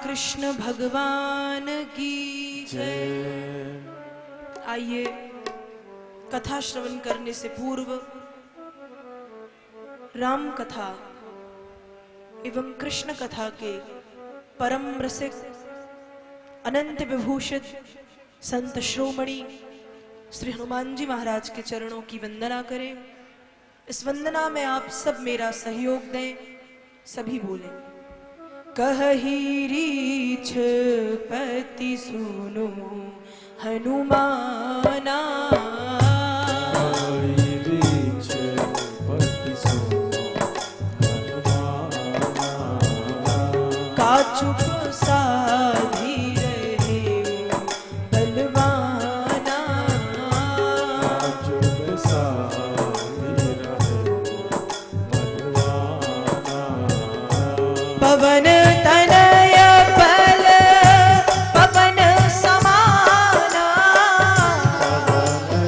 कृष्ण भगवान की जय। आइए, कथा श्रवण करने से पूर्व राम कथा एवं कृष्ण कथा के परम रसिक अनंत विभूषित संत श्रोमणि श्री हनुमान जी महाराज के चरणों की वंदना करें। इस वंदना में आप सब मेरा सहयोग दें। सभी बोले, कहि रीछ पति सुनो हनुमाना, काचुक साधी रहे बलवाना, काचुक साधी रहे बलवाना, पवन तनय बल पवन समाना, पवन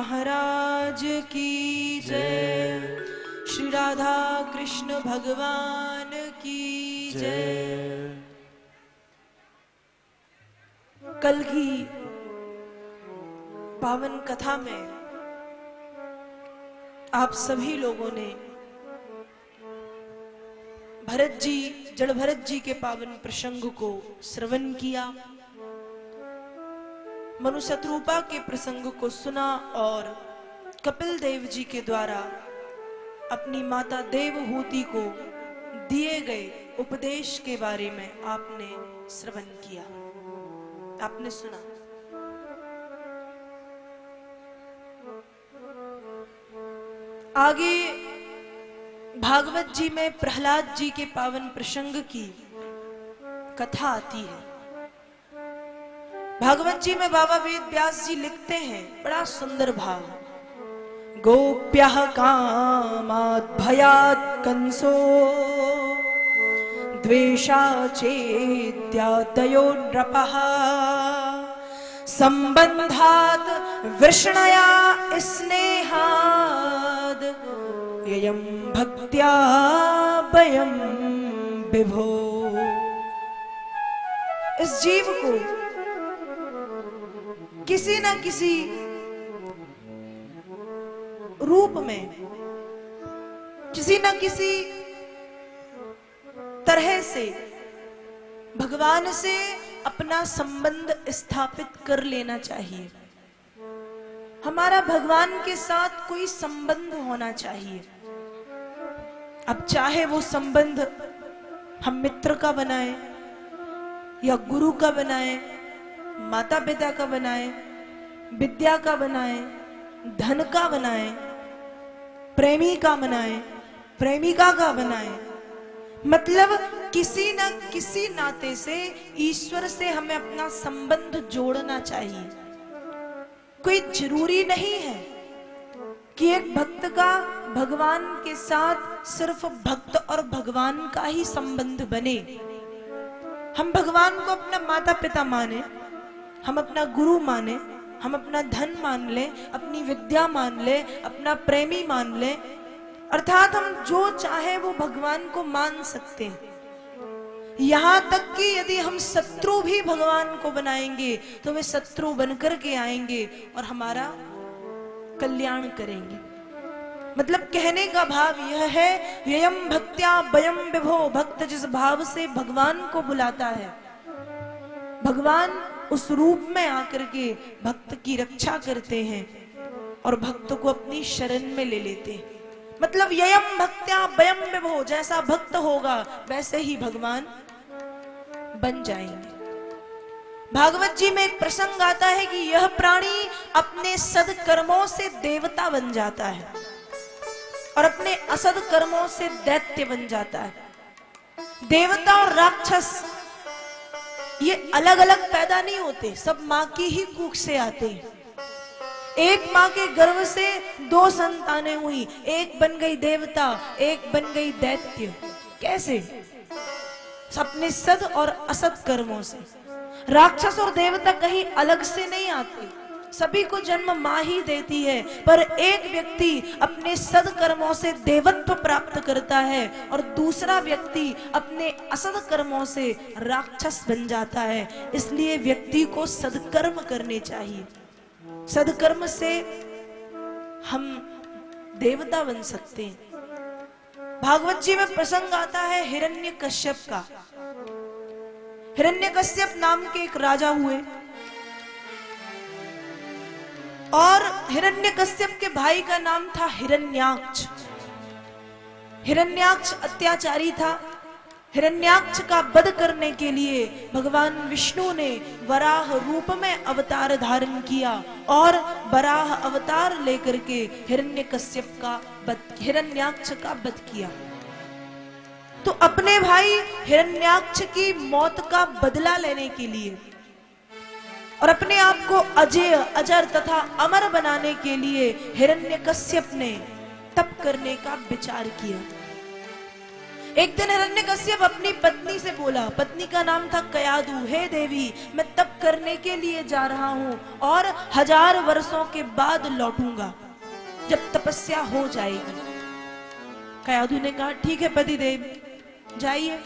महाराज की जय। श्री राधा कृष्ण भगवान की जय। कल की पावन कथा में आप सभी लोगों ने भरत जी, जड़ भरत जी के पावन प्रसंग को श्रवण किया, मनु शत्रुपा के प्रसंग को सुना और कपिल देव जी के द्वारा अपनी माता देवहूति को दिए गए उपदेश के बारे में आपने श्रवण किया, आपने सुना। आगे भागवत जी में प्रहलाद जी के पावन प्रसंग की कथा आती है। भागवत जी में बाबा वेद व्यास जी लिखते हैं, बड़ा सुंदर भाव। गोप्यः कामात् भयात् कंसो द्वेषाचेत्यादयो नृपः संबंधात् वृषणया स्नेहाद् ययं भक्त्या वयं विभो। इस जीव को किसी न किसी रूप में, किसी न किसी तरह से भगवान से अपना संबंध स्थापित कर लेना चाहिए। हमारा भगवान के साथ कोई संबंध होना चाहिए। अब चाहे वो संबंध हम मित्र का बनाए या गुरु का बनाए, माता पिता का बनाए, विद्या का बनाए, धन का बनाए, प्रेमी का बनाए, प्रेमिका का बनाए, मतलब किसी न किसी नाते से ईश्वर से हमें अपना संबंध जोड़ना चाहिए। कोई जरूरी नहीं है कि एक भक्त का भगवान के साथ सिर्फ भक्त और भगवान का ही संबंध बने। हम भगवान को अपना माता पिता माने, हम अपना गुरु माने, हम अपना धन मान ले, अपनी विद्या मान ले, अपना प्रेमी मान ले, अर्थात हम जो चाहे वो भगवान को मान सकते हैं। यहां तक कि यदि हम शत्रु भी भगवान को बनाएंगे तो वे शत्रु बनकर के आएंगे और हमारा कल्याण करेंगे। मतलब कहने का भाव यह है, ययम भक्त्या वयम विभो। भक्त जिस भाव से भगवान को बुलाता है, भगवान उस रूप में आकर के भक्त की रक्षा करते हैं और भक्त को अपनी शरण में ले लेते हैं। मतलब ययम भक्त्या वयम विभो, जैसा भक्त होगा वैसे ही भगवान बन जाएंगे। भागवत जी में एक प्रसंग आता है कि यह प्राणी अपने सदकर्मों से देवता बन जाता है और अपने असद कर्मों से दैत्य बन जाता है। देवता और राक्षस ये अलग अलग पैदा नहीं होते, सब मां की ही कूख से आते हैं। एक मां के गर्भ से दो संतानें हुई, एक बन गई देवता, एक बन गई दैत्य। कैसे? अपने सद और असद कर्मों से। राक्षस और देवता कहीं अलग से नहीं आते, सभी को जन्म मां ही देती है, पर एक व्यक्ति अपने सदकर्मों से देवत्व प्राप्त करता है और दूसरा व्यक्ति अपने असद कर्मों से राक्षस बन जाता है। इसलिए व्यक्ति को सदकर्म करने चाहिए। सदकर्म से हम देवता बन सकते हैं। भागवत जी में प्रसंग आता है हिरण्यकश्यप का। हिरण्यकश्यप नाम के एक राजा हुए और हिरण्यकश्यप के भाई का नाम था हिरण्याक्ष। हिरण्याक्ष अत्याचारी था। हिरण्याक्ष का वध करने के लिए भगवान विष्णु ने वराह रूप में अवतार धारण किया और वराह अवतार लेकर के हिरण्यकश्यप का हिरण्याक्ष का वध किया। तो अपने भाई हिरण्याक्ष की मौत का बदला लेने के लिए और अपने आप को अजय, अजर तथा अमर बनाने के लिए हिरण्यकश्यप ने तप करने का विचार किया। एक दिन हिरण्यकश्यप अपनी पत्नी से बोला, पत्नी का नाम था कयादू, हे देवी मैं तप करने के लिए जा रहा हूं और 1000 वर्षों के बाद लौटूंगा जब तपस्या हो जाएगी। कयादू ने कहा ठीक है पतिदेव जाइए।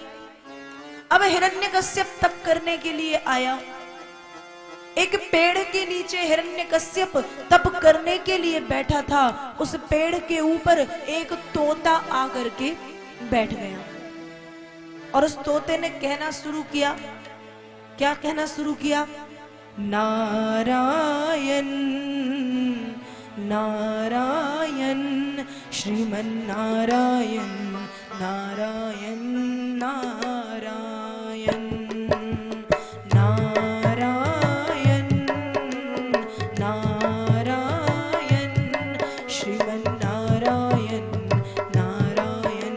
अब हिरण्यकश्यप तप करने के लिए आया। एक पेड़ के नीचे हिरण्यकश्यप तप करने के लिए बैठा था। उस पेड़ के ऊपर एक तोता आकर के बैठ गया और उस तोते ने कहना शुरू किया। क्या कहना शुरू किया? नारायण नारायण श्रीमन नारायण नारायण नारायण नारायण नारायण श्रीमन नारायण नारायण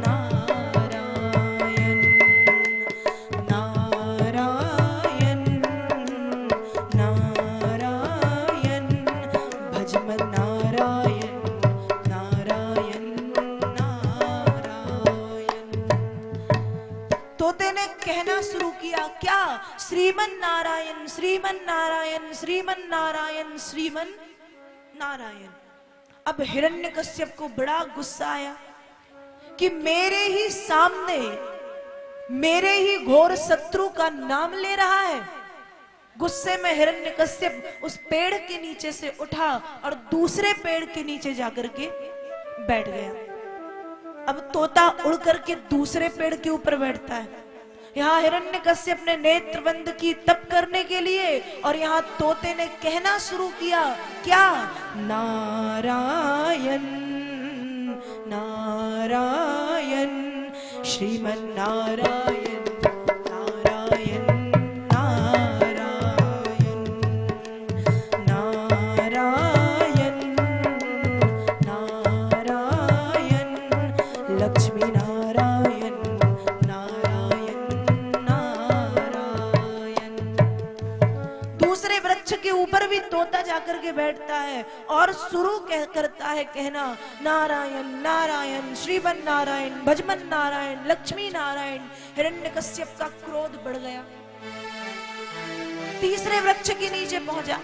नारायण नारायण नारायण भजमन नारायण नारायण नारायण। तोते ने कहना शुरू किया। क्या? श्रीमन नारायण श्रीमन नारायण श्रीमन नारायण श्रीमन नारायण। अब हिरण्यकश्यप को बड़ा गुस्सा आया कि मेरे ही सामने मेरे ही घोर शत्रु का नाम ले रहा है। गुस्से में हिरण्यकश्यप उस पेड़ के नीचे से उठा और दूसरे पेड़ के नीचे जाकर के बैठ गया। अब तोता उड़ करके दूसरे पेड़ के ऊपर बैठता है। यहाँ हिरण्यकश्यप ने नेत्र बंद की तप करने के लिए और यहाँ तोते ने कहना शुरू किया। क्या? नारायण नारायण श्रीमन नारायण नारायण नारायण नारायण नारायण लक्ष्मी नारायण नारायण नारायण। दूसरे वृक्ष के ऊपर भी तोता जाकर के बैठता है और शुरू करता है कहना नारायण नारायण श्रीमन नारायण भजमन नारायण लक्ष्मी नारायण। हिरण्यकश्यप का क्रोध बढ़ गया। तीसरे वृक्ष के नीचे पहुंचा।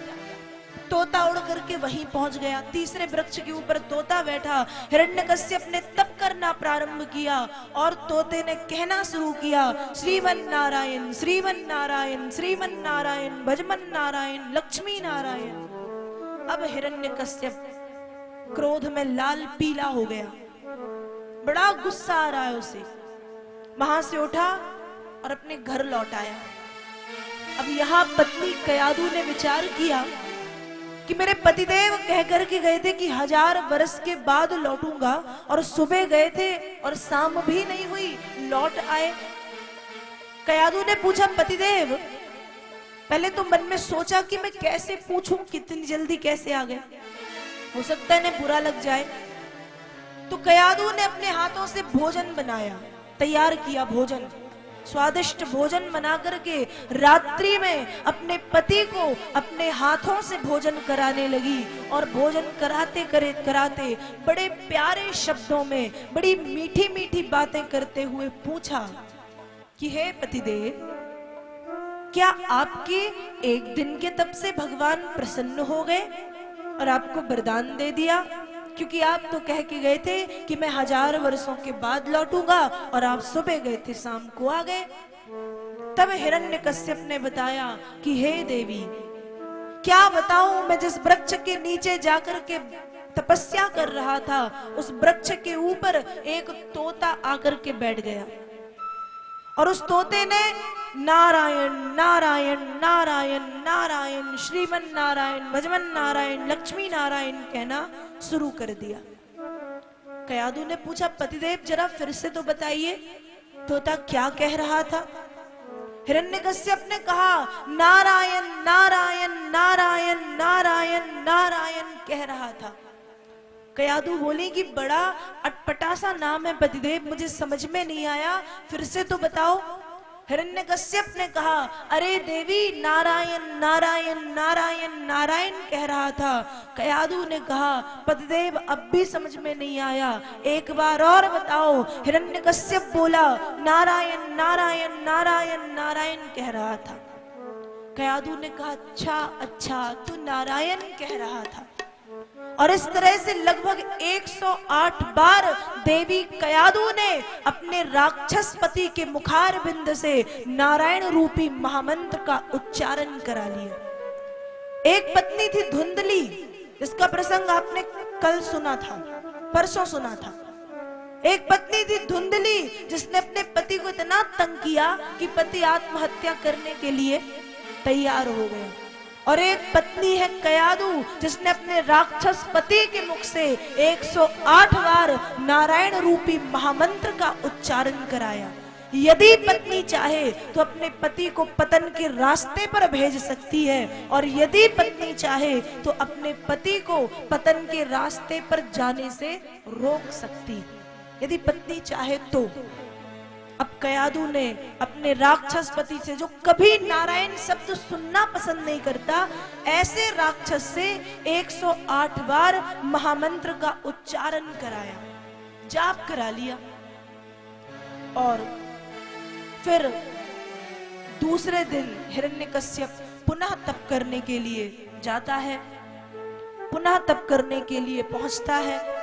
तोता उड़ करके वहीं पहुंच गया। तीसरे वृक्ष के ऊपर तोता बैठा। हिरण्यकश्यप ने तप करना प्रारंभ किया और तोते ने कहना शुरू किया। श्रीमन नारायण श्रीमन नारायण श्रीमन नारायण भजमन नारायण लक्ष्मी नारायण। अब हिरण्यकश्यप क्रोध में लाल पीला हो गया। बड़ा गुस्सा आ रहा है उसे। वहां से उठा और अपने घर लौट आया। अब यहाँ पत्नी कयादू ने विचार किया कि मेरे पतिदेव कह करके गए थे कि 1000 वर्ष के बाद लौटूंगा और सुबह गए थे और शाम भी नहीं हुई लौट आए। कयादू ने पूछा पतिदेव, पहले तो मन में सोचा कि मैं कैसे पूछूं कितनी जल्दी कैसे आ गए, हो सकता है इन्हें बुरा लग जाए। तो कयादू ने अपने हाथों से भोजन बनाया, तैयार किया भोजन, स्वादिष्ट भोजन बना करके रात्रि में अपने पति को अपने हाथों से भोजन कराने लगी। और भोजन कराते कराते बड़े प्यारे शब्दों में बड़ी मीठी मीठी बातें करते हुए पूछा कि हे पतिदेव, क्या आपके एक दिन के तप से भगवान प्रसन्न हो गए और आपको वरदान दे दिया? क्योंकि आप तो कह के गए थे कि मैं 1000 वर्षों के बाद लौटूंगा और आप सुबह गए थे शाम को आ गए। तब हिरण्यकश्यप ने बताया कि हे देवी, क्या बताऊं, मैं जिस वृक्ष के नीचे जाकर के तपस्या कर रहा था उस वृक्ष के ऊपर एक तोता आकर के बैठ गया और उस तोते ने नारायण नारायण नारायण नारायण श्रीमन नारायण भजमन नारायण लक्ष्मी नारायण कहना शुरू कर दिया। कयादू ने पूछा पतिदेव जरा फिर से तो बताइए तोता क्या कह रहा था? हिरण्यकश्यप ने कहा नारायण नारायण नारायण नारायण नारायण कह रहा था। कयादू बोली कि बड़ा अटपटा सा नाम है पतिदेव, मुझे समझ में नहीं आया, फिर से तो बताओ। हिरण्यकश्यप ने कहा, अरे देवी, नारायण नारायण नारायण नारायण कह रहा था। कयाधु ने कहा, पतिदेव अब भी समझ में नहीं आया, एक बार और बताओ। हिरण्यकश्यप बोला, नारायण नारायण नारायण नारायण कह रहा था। कयाधु ने कहा, अच्छा अच्छा, तू नारायण कह रहा था। और इस तरह से लगभग 108 बार देवी कयाधु ने अपने राक्षस पति के मुखार बिंद से नारायण रूपी महामंत्र का उच्चारण करा लिया। एक पत्नी थी धुंधली, जिसका प्रसंग आपने कल सुना था, परसों सुना था। एक पत्नी थी धुंधली, जिसने अपने पति को इतना तंग किया कि पति आत्महत्या करने के लिए तैयार हो गया। और एक पत्नी है कयाधु, जिसने अपने राक्षस पति के मुख से 108 बार नारायण रूपी महामंत्र का उच्चारण कराया। यदि पत्नी चाहे तो अपने पति को पतन के रास्ते पर भेज सकती है, और यदि पत्नी चाहे तो अपने पति को पतन के रास्ते पर जाने से रोक सकती है, यदि पत्नी चाहे तो। अब कयाधु ने अपने राक्षस पति से, जो कभी नारायण शब्द सुनना पसंद नहीं करता, ऐसे राक्षस से 108 बार महामंत्र का उच्चारण कराया, जाप करा लिया। और फिर दूसरे दिन हिरण्यकश्यप पुनः तप करने के लिए जाता है, पुनः तप करने के लिए पहुंचता है।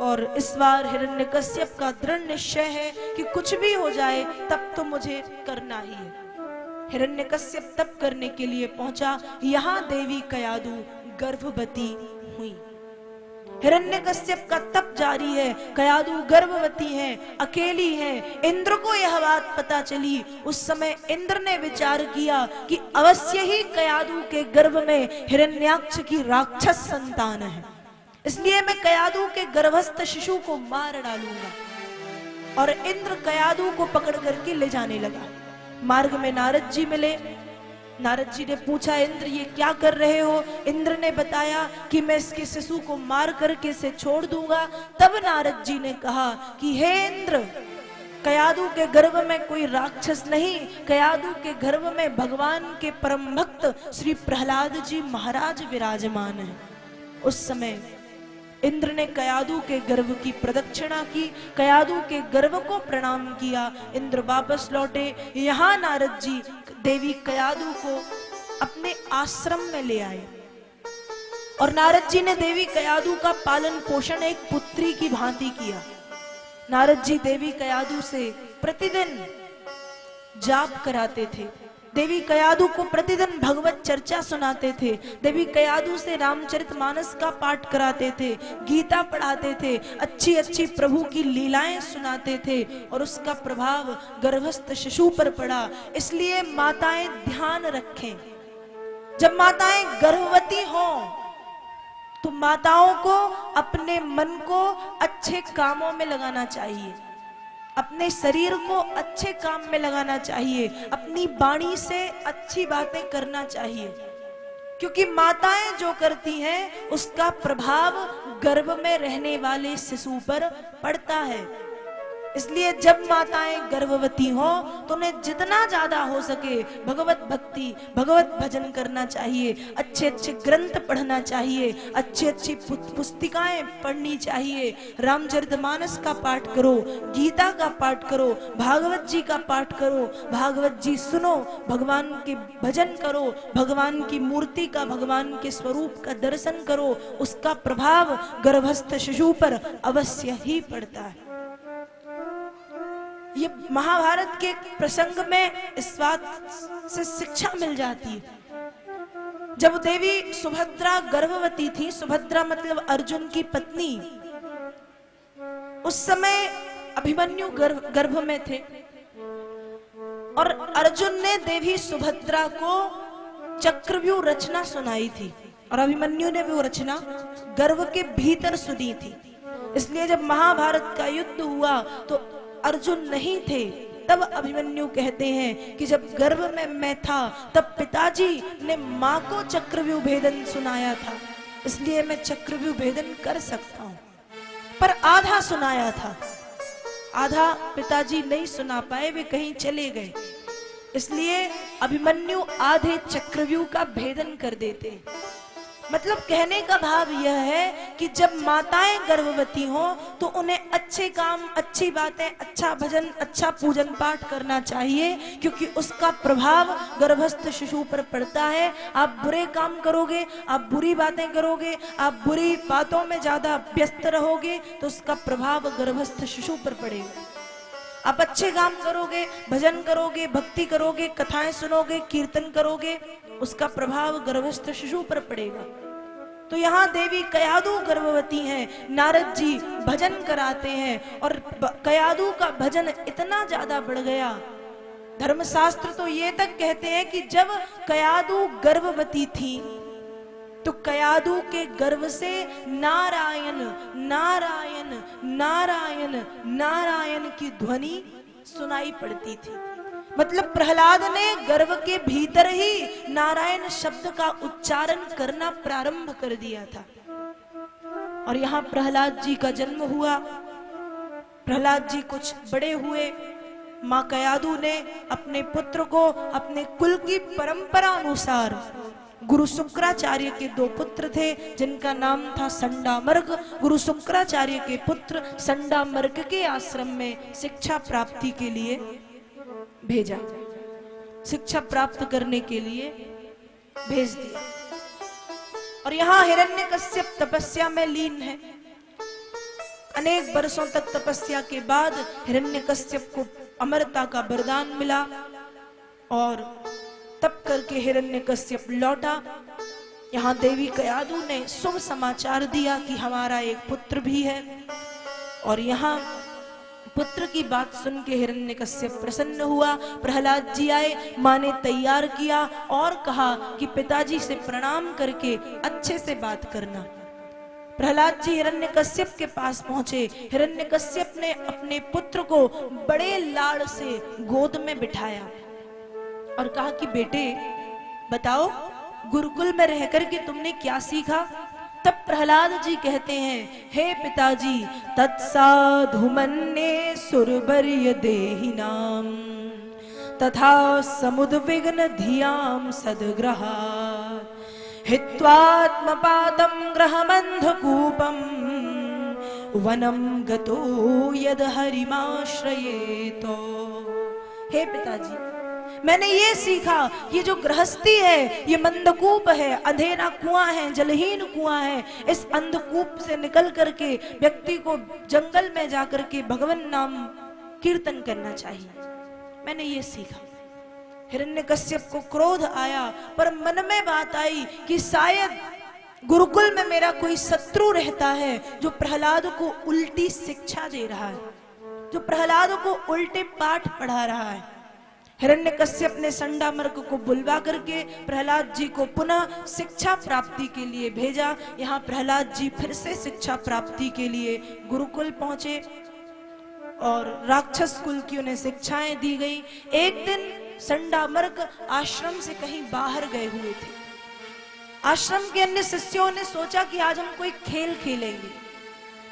और इस बार हिरण्यकश्यप का दृढ़ निश्चय है कि कुछ भी हो जाए तब तो मुझे करना ही है। हिरण्यकश्यप तप करने के लिए पहुंचा। यहां देवी कयाधु गर्भवती हुई। हिरण्यकश्यप का तप जारी है, कयाधु गर्भवती है, अकेली है। इंद्र को यह बात पता चली। उस समय इंद्र ने विचार किया कि अवश्य ही कयाधु के गर्भ में हिरण्याक्ष की राक्षस संतान है, इसलिए मैं कयाधु के गर्भस्थ शिशु को मार डालूंगा। और इंद्र कयाधु को पकड़ करके ले जाने लगा। मार्ग में नारद जी मिले। नारद जी ने पूछा, इंद्र ये क्या कर रहे हो? इंद्र ने बताया कि मैं इसके शिशु को मार करके इसे छोड़ दूंगा। तब नारद जी ने कहा कि हे इंद्र, कयाधु के गर्भ में कोई राक्षस नहीं, कयाधु के गर्भ में भगवान के परम भक्त श्री प्रहलाद जी महाराज विराजमान हैं। उस समय इंद्र ने कयाधु के गर्भ की प्रदक्षिणा की, कयाधु के गर्भ को प्रणाम किया। इंद्र वापस लौटे। यहाँ नारद जी देवी कयाधु को अपने आश्रम में ले आए, और नारद जी ने देवी कयाधु का पालन पोषण एक पुत्री की भांति किया। नारद जी देवी कयाधु से प्रतिदिन जाप कराते थे, देवी कयाधु को प्रतिदिन भगवत चर्चा सुनाते थे, देवी कयाधु से रामचरितमानस का पाठ कराते थे, गीता पढ़ाते थे, अच्छी अच्छी प्रभु की लीलाएं सुनाते थे। और उसका प्रभाव गर्भस्थ शिशु पर पड़ा। इसलिए माताएं ध्यान रखें, जब माताएं गर्भवती हों तो माताओं को अपने मन को अच्छे कामों में लगाना चाहिए, अपने शरीर को अच्छे काम में लगाना चाहिए, अपनी वाणी से अच्छी बातें करना चाहिए, क्योंकि माताएं जो करती हैं उसका प्रभाव गर्भ में रहने वाले शिशु पर पड़ता है। इसलिए जब माताएं गर्भवती हो तो उन्हें जितना ज्यादा हो सके भगवत भक्ति, भगवत भजन करना चाहिए, अच्छे अच्छे ग्रंथ पढ़ना चाहिए, अच्छी अच्छी पुस्तिकाएं पढ़नी चाहिए। रामचरितमानस का पाठ करो, गीता का पाठ करो, भागवत जी का पाठ करो, भागवत जी सुनो, भगवान के भजन करो, भगवान की मूर्ति का, भगवान के स्वरूप का दर्शन करो। उसका प्रभाव गर्भस्थ शिशु पर अवश्य ही पड़ता है। ये महाभारत के प्रसंग में इस बात से शिक्षा मिल जाती है। जब देवी सुभद्रा गर्भवती थी, सुभद्रा मतलब अर्जुन की पत्नी, उस समय अभिमन्यु गर्भ में थे और अर्जुन ने देवी सुभद्रा को चक्रव्यूह रचना सुनाई थी और अभिमन्यु ने वो रचना गर्भ के भीतर सुनी थी। इसलिए जब महाभारत का युद्ध हुआ तो अर्जुन नहीं थे, तब अभिमन्यु कहते हैं कि जब गर्भ में मैं था तब पिताजी ने मां को चक्रव्यूह भेदन सुनाया था, इसलिए मैं चक्रव्यूह भेदन कर सकता हूं, पर आधा सुनाया था। आधा पिताजी नहीं सुना पाए, वे कहीं चले गए, इसलिए अभिमन्यु आधे चक्रव्यूह का भेदन कर देते। मतलब कहने का भाव यह है कि जब माताएं गर्भवती हों तो उन्हें अच्छे काम, अच्छी बातें, अच्छा भजन, अच्छा पूजन पाठ करना चाहिए, क्योंकि उसका प्रभाव गर्भस्थ शिशु पर पड़ता है। आप बुरे काम करोगे, आप बुरी बातें करोगे, आप बुरी बातों में ज्यादा व्यस्त रहोगे तो उसका प्रभाव गर्भस्थ शिशु पर पड़ेगा। आप अच्छे काम करोगे, भजन करोगे, भक्ति करोगे, कथाएं सुनोगे, कीर्तन करोगे, उसका प्रभाव गर्भस्थ शिशु पर पड़ेगा। तो यहाँ देवी कयादु गर्भवती हैं, नारद जी भजन कराते हैं और कयादु का भजन इतना ज्यादा बढ़ गया, धर्मशास्त्र तो ये तक कहते हैं कि जब कयादु गर्भवती थी तो कयादु के गर्भ से नारायण नारायण नारायण नारायण की ध्वनि सुनाई पड़ती थी। मतलब प्रहलाद ने गर्भ के भीतर ही नारायण शब्द का उच्चारण करना प्रारंभ कर दिया था। और यहाँ प्रहलाद जी का जन्म हुआ। प्रहलाद जी कुछ बड़े हुए। माँ कयादु ने अपने पुत्र को अपने कुल की परंपरा अनुसार, गुरु शुक्राचार्य के 2 पुत्र थे जिनका नाम था संडामर्क। गुरु शुक्राचार्य के पुत्र संडामर्क के आश्रम में शिक्षा प्राप्ति के लिए भेजा, शिक्षा प्राप्त करने के लिए भेज दिया। और यहाँ हिरण्यकश्यप तपस्या में लीन है। अनेक वर्षों तक तपस्या के बाद हिरण्यकश्यप को अमरता का वरदान मिला और तप करके हिरण्यकश्यप लौटा। यहाँ देवी कयादु ने शुभ समाचार दिया कि हमारा एक पुत्र भी है। और यहाँ पुत्र की बात सुन के हिरण्यकश्यप प्रसन्न हुआ। प्रहलाद जी आए, माँ ने तैयार किया और कहा कि पिताजी से प्रणाम करके अच्छे से बात करना। प्रहलाद जी हिरण्यकश्यप के पास पहुंचे। हिरण्यकश्यप ने अपने पुत्र को बड़े लाड़ से गोद में बिठाया और कहा कि बेटे बताओ, गुरुकुल में रहकर के तुमने क्या सीखा? तब प्रहलाद जी कहते हैं, हे पिताजी, तत्साधु मन्ये सुरवर्य देहिनाम तथा समुद्विग्न धियाम सद्ग्रहात् हित्वात्मपातं ग्रहमन्धकूपं वनं गतो यद हरिमाश्रयेतो। हे पिताजी, मैंने ये सीखा, ये जो गृहस्थी है ये मंदकूप है, अंधेरा कुआं है, जलहीन कुआं है। इस अंधकूप से निकल करके व्यक्ति को जंगल में जाकर के भगवान नाम कीर्तन करना चाहिए। मैंने ये सीखा। हिरण्यकश्यप को क्रोध आया, पर मन में बात आई कि शायद गुरुकुल में मेरा कोई शत्रु रहता है जो प्रहलाद को उल्टी शिक्षा दे रहा है, जो प्रहलाद को उल्टे पाठ पढ़ा रहा है। हिरण्यकश्यप ने संडामर्क को बुलवा करके प्रहलाद जी को पुनः शिक्षा प्राप्ति के लिए भेजा। यहाँ प्रहलाद जी फिर से शिक्षा प्राप्ति के लिए गुरुकुल पहुंचे और राक्षस कुल की उन्हें शिक्षाएं दी गई। एक दिन संडामर्क आश्रम से कहीं बाहर गए हुए थे। आश्रम के अन्य शिष्यों ने सोचा कि आज हम कोई खेल खेलेंगे।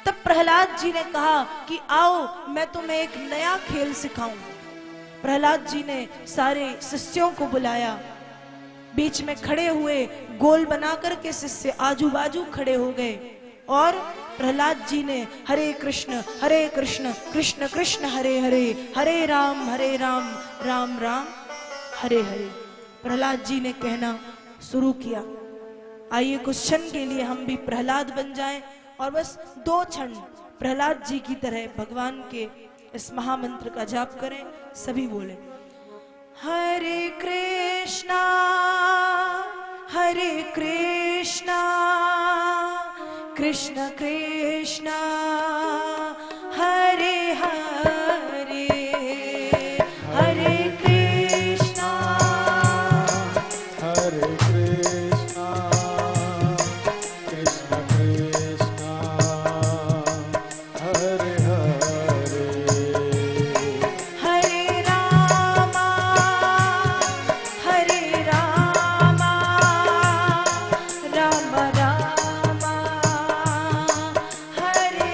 तब प्रहलाद जी ने कहा कि आओ मैं तुम्हें एक नया खेल सिखाऊं। प्रहलाद जी ने सारे शिष्यों को बुलाया, बीच में खड़े हुए, गोल बनाकर के शिष्य आजू बाजू खड़े हो गए और प्रहलाद जी ने हरे कृष्ण कृष्ण कृष्ण हरे हरे, हरे राम राम राम हरे हरे, प्रहलाद जी ने कहना शुरू किया। आइए कुछ क्षण के लिए हम भी प्रहलाद बन जाएं और बस 2 क्षण प्रहलाद जी की तरह भगवान के इस महामंत्र का जाप करें। सभी बोले, हरे कृष्णा कृष्ण कृष्णा हरे हरे, हरे कृष्णा कृष्ण कृष्णा हरे हरे, हरे रामा राम रामा हरे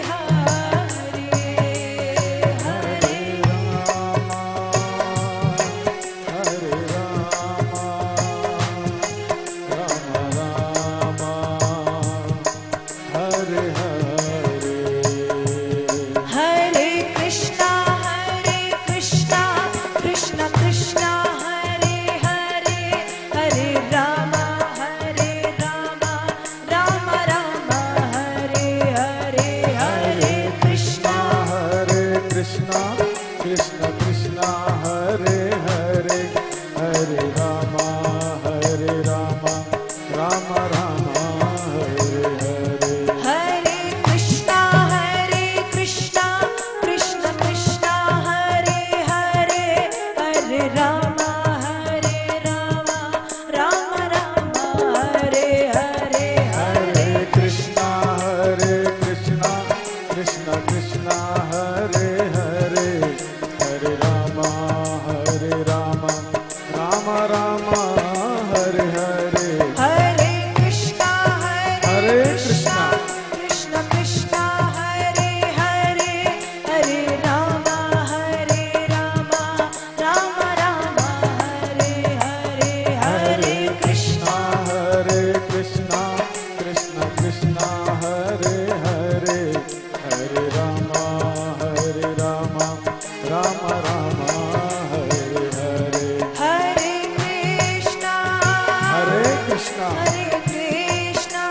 कृष्ण हरे कृष्णा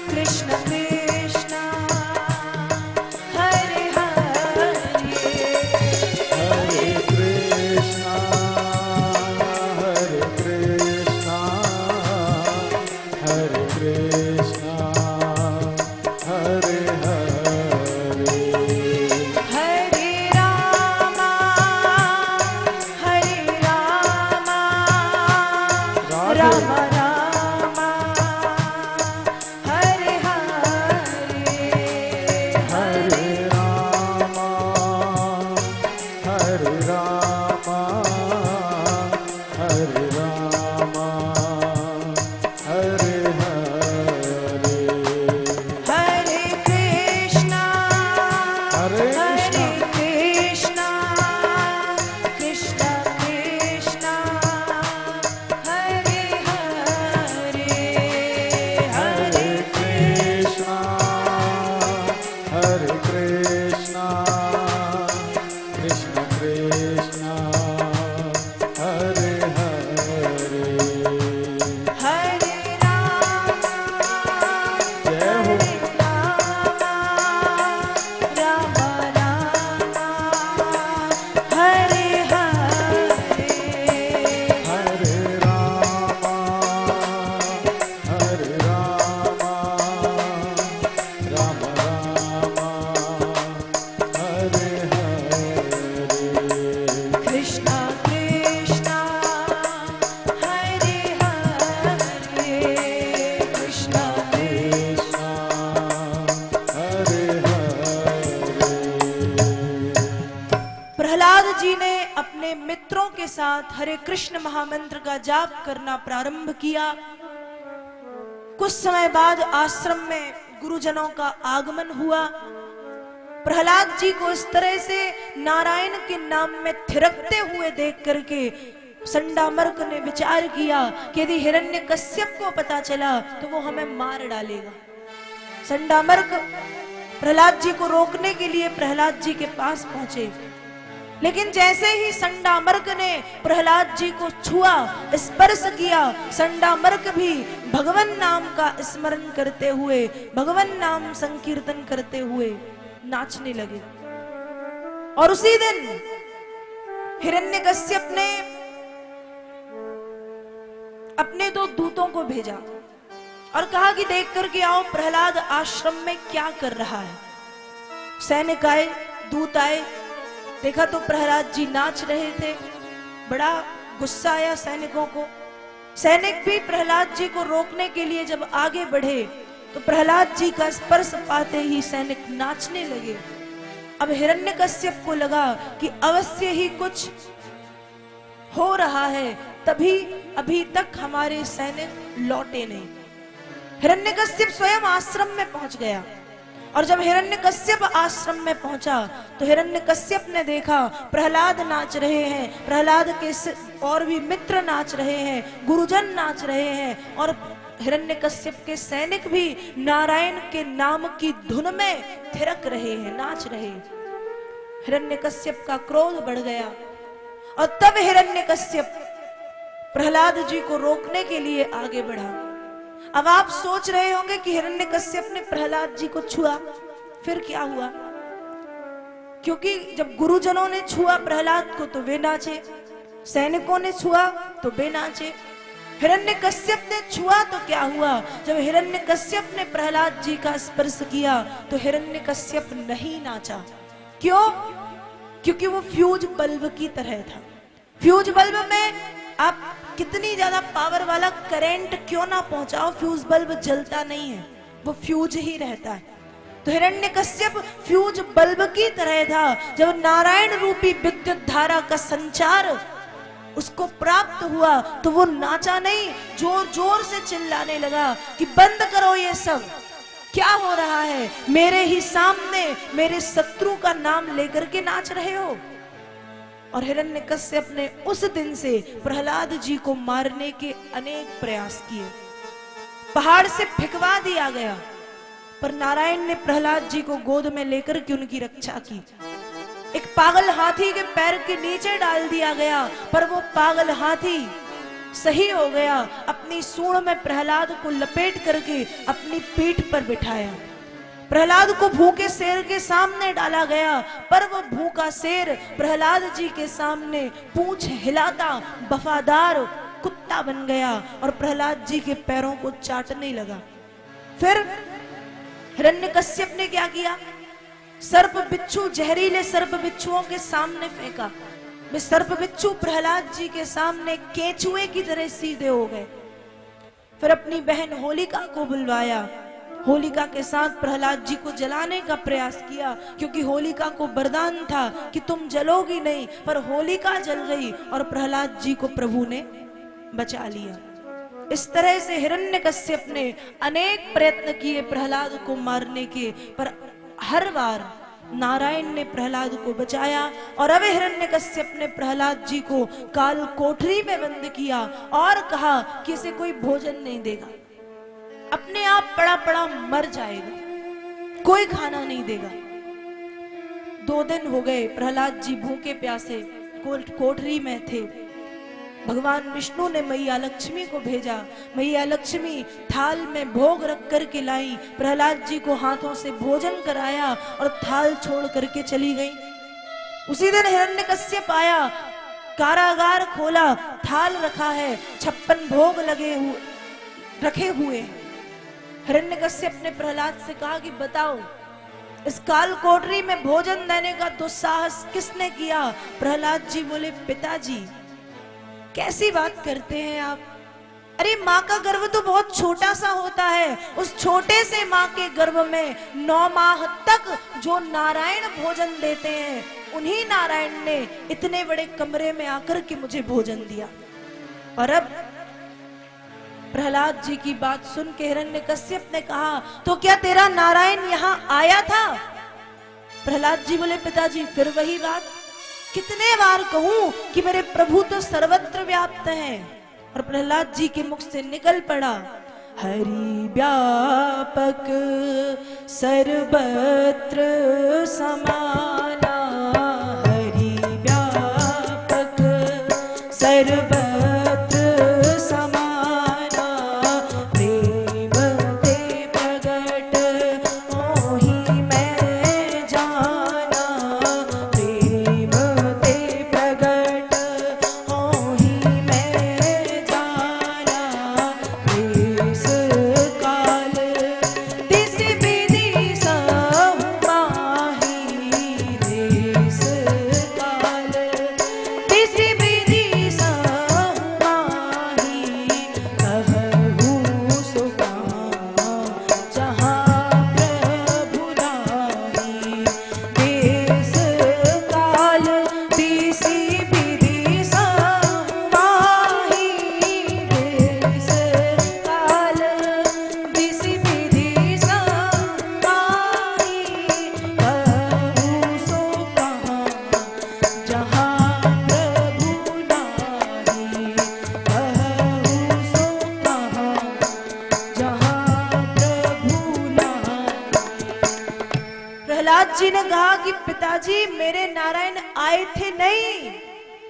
कृष्ण कृष्णा हरे हरे हरे कृष्ण हरे कृष्ण हरे कृष्ण हरे हरे हरे रामा राधे राम रामा हरे हरे हरे रामा हरे रामा हरे रामा हरे हरे हरे कृष्णा हरे कृष्ण कृष्णा कृष्ण कृष्णा हरे हरे हरे कृष्ण हरे कृष्ण कृष्ण कृष्ण हरे हरे हरे राम जय हो राम राम हरे हरे हरे रामा हरे रामा राम रामा हरे हरे कृष्णा कृष्णा हरे हरे कृष्णा कृष्ण हरे हरे प्रहलाद जी ने अपने मित्रों के साथ हरे कृष्ण महामंत्र का जाप करना प्रारंभ किया। कुछ समय बाद आश्रम में गुरुजनों का आगमन हुआ। प्रहलाद जी को इस तरह से नारायण के नाम में थिरकते हुए देख करके संडामर्क ने विचार किया कि यदि हिरण्यकश्यप को पता चला तो वो हमें मार डालेगा। संडामर्क प्रहलाद जी को रोकने के लिए प्रहलाद जी के पास पहुंचे, लेकिन जैसे ही संडामर्क ने प्रहलाद जी को छुआ, स्पर्श किया, संडामर्क भी भगवान नाम का स्मरण करते हुए, भगवान नाम संकीर्तन करते हुए नाचने लगे। और उसी दिन हिरण्यकश्यप ने अपने 2 दूतों को भेजा और कहा कि देख करके आओ प्रहलाद आश्रम में क्या कर रहा है। सैनिक आए, दूत आए, देखा तो प्रहलाद जी नाच रहे थे। बड़ा गुस्सा आया सैनिकों को। सैनिक भी प्रहलाद जी को रोकने के लिए जब आगे बढ़े तो प्रहलाद जी का स्पर्श पाते ही सैनिक नाचने लगे। अब हिरण्यकश्यप को लगा कि अवश्य ही कुछ हो रहा है, तभी अभी तक हमारे सैनिक लौटे नहीं। हिरण्यकश्यप स्वयं आश्रम में पहुंच गया और जब हिरण्यकश्यप आश्रम में पहुंचा तो हिरण्यकश्यप ने देखा प्रहलाद नाच रहे हैं, प्रहलाद के और भी मित्र नाच रहे हैं, गुरुजन नाच रहे हैं और हिरण्यकश्यप के सैनिक भी नारायण के नाम की धुन में थिरक रहे हैं, नाच रहे हैं। हिरण्यकश्यप का क्रोध बढ़ गया और तब हिरण्यकश्यप प्रहलाद जी को रोकने के लिए आगे बढ़ा। अब आप सोच रहे होंगे कि हिरण्यकश्यप ने प्रहलाद जी को छुआ, फिर क्या हुआ? क्योंकि जब गुरुजनों ने छुआ प्रहलाद को तो वे नाचे, सैनिकों ने छुआ तो वे नाचे। हिरण्यकश्यप ने छुआ तो क्या हुआ? जब हिरण्यकश्यप ने प्रहलाद जी का स्पर्श किया तो हिरण्यकश्यप नहीं नाचा। क्यों? क्योंकि वो फ्यूज बल्ब की तरह था। फ्यूज बल्ब में आप कितनी ज्यादा पावर वाला करंट क्यों ना पहुंचाओ, फ्यूज बल्ब जलता नहीं है, वो फ्यूज ही रहता है। तो हिरण्यकश्यप फ्यूज बल्ब की तरह था। जब नारायण रूपी विद्युत धारा का संचार उसको प्राप्त हुआ तो वो नाचा नहीं, जोर जोर से चिल्लाने लगा कि बंद करो ये सब, क्या हो रहा है? मेरे ही सामने मेरे शत्रु का नाम लेकर के नाच रहे हो। और हिरण्यकश्यप ने उस दिन से प्रहलाद जी को मारने के अनेक प्रयास किए। पहाड़ से फेंकवा दिया गया, पर नारायण ने प्रहलाद जी को गोद में लेकर के उनकी रक्षा की। एक पागल हाथी के पैर के नीचे डाल दिया गया, पर वो पागल हाथी सही हो गया, अपनी सूंड में प्रहलाद को लपेट करके अपनी पीठ पर बिठाया। प्रहलाद को भूखे शेर के सामने डाला गया, पर वो भूखा शेर प्रहलाद जी के सामने पूंछ हिलाता वफादार कुत्ता बन गया और प्रहलाद जी के पैरों को चाटने लगा। फिर हिरण्यकश्यप ने क्या किया? सर्प बिच्छू, जहरीले सर्प बिच्छुओं के सामने फेंका। वे सर्प बिच्छू प्रहलाद जी के सामने केंचुए की तरह सीधे हो गए। फिर अपनी बहन होलिका को बुलवाया, होलिका के साथ प्रहलाद जी को जलाने का प्रयास किया, क्योंकि होलिका को वरदान था कि तुम जलोगी नहीं, पर होलिका जल गई और प्रहलाद जी को प्रभु ने बचा लिया। इस तरह से हिरण्यकश्यप ने अनेक प्रयत्न किए प्रहलाद को मारने के, पर हर बार नारायण ने प्रहलाद को बचाया। और अब हिरण्यकश्यप ने प्रहलाद जी को काल कोठरी में बंद किया और कहा कि इसे कोई भोजन नहीं देगा, अपने आप पड़ा पड़ा मर जाएगा, कोई खाना नहीं देगा। 2 दिन हो गए, प्रहलाद जी भूखे प्यासे कोठरी में थे। भगवान विष्णु ने मैया लक्ष्मी को भेजा। मैया लक्ष्मी थाल में भोग रख करके लाई, प्रहलाद जी को हाथों से भोजन कराया और थाल छोड़ करके चली गई। उसी दिन हिरण्यकश्यप आया, कारागार खोला, थाल रखा है, 56 भोग रखे हुए। हिरण्यकश्यप ने प्रहलाद से कहा कि बताओ, इस काल कोठरी में भोजन देने का दुस्साहस किसने किया? प्रहलाद जी बोले, पिताजी कैसी बात करते हैं आप? अरे माँ का गर्भ तो बहुत छोटा सा होता है, उस छोटे से माँ के गर्भ में 9 माह तक जो नारायण भोजन देते हैं, उन्हीं नारायण ने इतने बड़े कमरे में आकर के मुझे भोजन दिया। और अब प्रहलाद जी की बात सुन के हिरण्यकश्यप ने कहा, तो क्या तेरा नारायण यहाँ आया था? प्रहलाद जी बोले, पिताजी फिर वही बात, कितने बार कहूं कि मेरे प्रभु तो सर्वत्र व्याप्त हैं। और प्रहलाद जी के मुख से निकल पड़ा, हरि व्यापक सर्वत्र समाना, हरि व्यापक सर्वत्र समाना, प्रेम ते प्रगट मोहि मैं जाना, प्रेम ते प्रगट मोहि मैं जाना, देश काल दिस विधि सहु माही, देश काल दिस विधि सहु माही, कहूँ सो कहाँ जहाँ प्रभु नाही, देश काल दिस विधि सहु माही, देश काल दिस विधि सहु माही, कहूँ सो कहाँ जहाँ प्रभु नाही, कहूँ सो कहाँ जहाँ प्रभु नाही। प्रहलाद जी ने कहा कि पिताजी मेरे नारायण आए थे नहीं,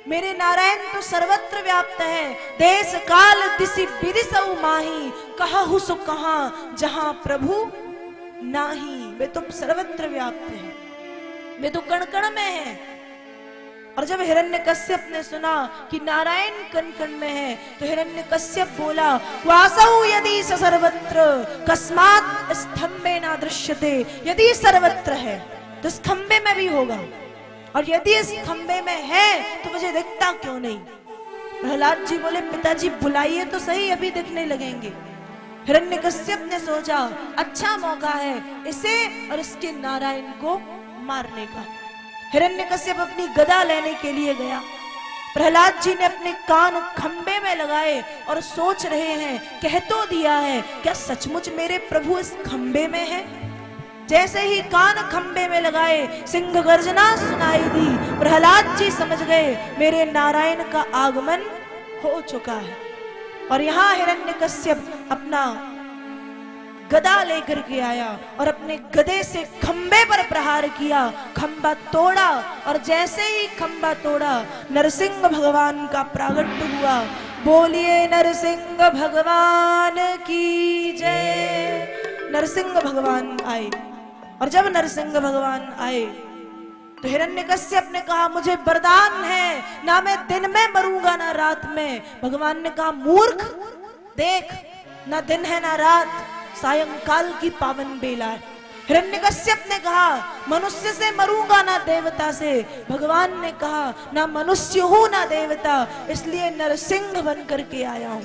मेरे नारायण तो सर्वत्र व्याप्त हैं, देश काल दिसि विधि सहु माही, कहूँ सो कहाँ जहाँ प्रभु नाही। वे तो सर्वत्र व्याप्त हैं, वे तो कण कण में हैं। और जब हिरण्यकश्यप ने सुना कि नारायण कण कण में है, तो हिरण्यकश्यप बोला, वासौ यदि स सर्वत्र कस्मात् स्तंभे न दृश्यते, यदि सर्वत्र है तो इस खंबे में भी होगा, और यदि इस खंबे में है तो मुझे दिखता क्यों नहीं? प्रहलाद जी बोले, पिताजी बुलाइए तो सही, अभी दिखने लगेंगे। हिरण्यकश्यप ने सोचा, अच्छा मौका है इसे और इसके नारायण को मारने का। हिरण्यकश्यप अपनी गदा लेने के लिए गया। प्रहलाद जी ने अपने कान खंबे में लगाए और सोच रहे हैं, कह तो दिया है, क्या सचमुच मेरे प्रभु इस खंबे में है? जैसे ही कान खंबे में लगाए, सिंह गर्जना सुनाई दी। प्रहलाद जी समझ गए मेरे नारायण का आगमन हो चुका है। और यहाँ हिरण्यकश्यप अपना गदा लेकर के आया और अपने गदे से खंबे पर प्रहार किया, खंबा तोड़ा। और जैसे ही खंबा तोड़ा, नरसिंह भगवान का प्रागट्य हुआ। बोलिए नरसिंह भगवान की जय। नरसिंह भगवान आए, और जब नरसिंह भगवान आए तो हिरण्यकश्यप ने कहा मुझे वरदान है, ना मैं दिन में मरूंगा ना रात में। भगवान ने कहा मूर्ख, देख ना दिन है ना रात, सायंकाल की पावन बेला है। हिरण्यकश्यप ने कहा मनुष्य से मरूंगा ना देवता से। भगवान ने कहा ना मनुष्य हूं ना देवता, इसलिए नरसिंह बन करके आया हूं।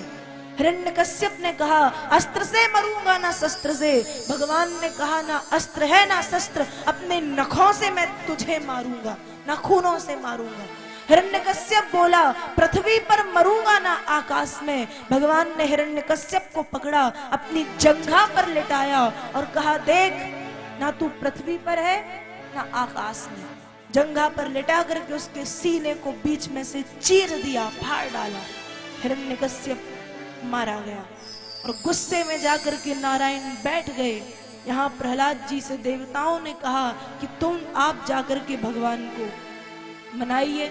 हिरण्यकश्यप ने कहा अस्त्र से मरूंगा ना शस्त्र से। भगवान ने कहा ना अस्त्र है ना शस्त्र, अपने नखों से मैं तुझे मारूंगा, ना खूनों से मारूंगा। हिरण्यकश्यप बोला पृथ्वी पर मरूंगा ना आकाश में। भगवान ने हिरण्यकश्यप को पकड़ा, अपनी जंघा पर लिटाया और कहा देख ना तू पृथ्वी पर है ना आकाश में। जंघा पर लिटा करके उसके सीने को बीच में से चीर दिया, फाड़ डाला। हिरण्यकश्यप मारा गया और गुस्से में जाकर के नारायण बैठ गए। यहाँ प्रहलाद जी से देवताओं ने कहा कि तुम आप जाकर के भगवान को मनाइए।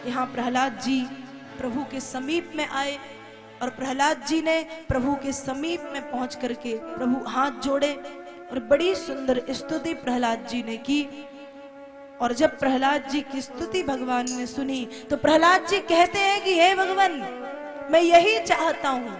यहाँ प्रहलाद जी प्रभु के समीप में आए और प्रहलाद जी ने प्रभु के समीप में पहुंच करके प्रभु हाथ जोड़े और बड़ी सुंदर स्तुति प्रहलाद जी ने की। और जब प्रहलाद जी की स्तुति भगवान ने सुनी तो प्रहलाद जी कहते हैं कि हे भगवान, मैं यही चाहता हूं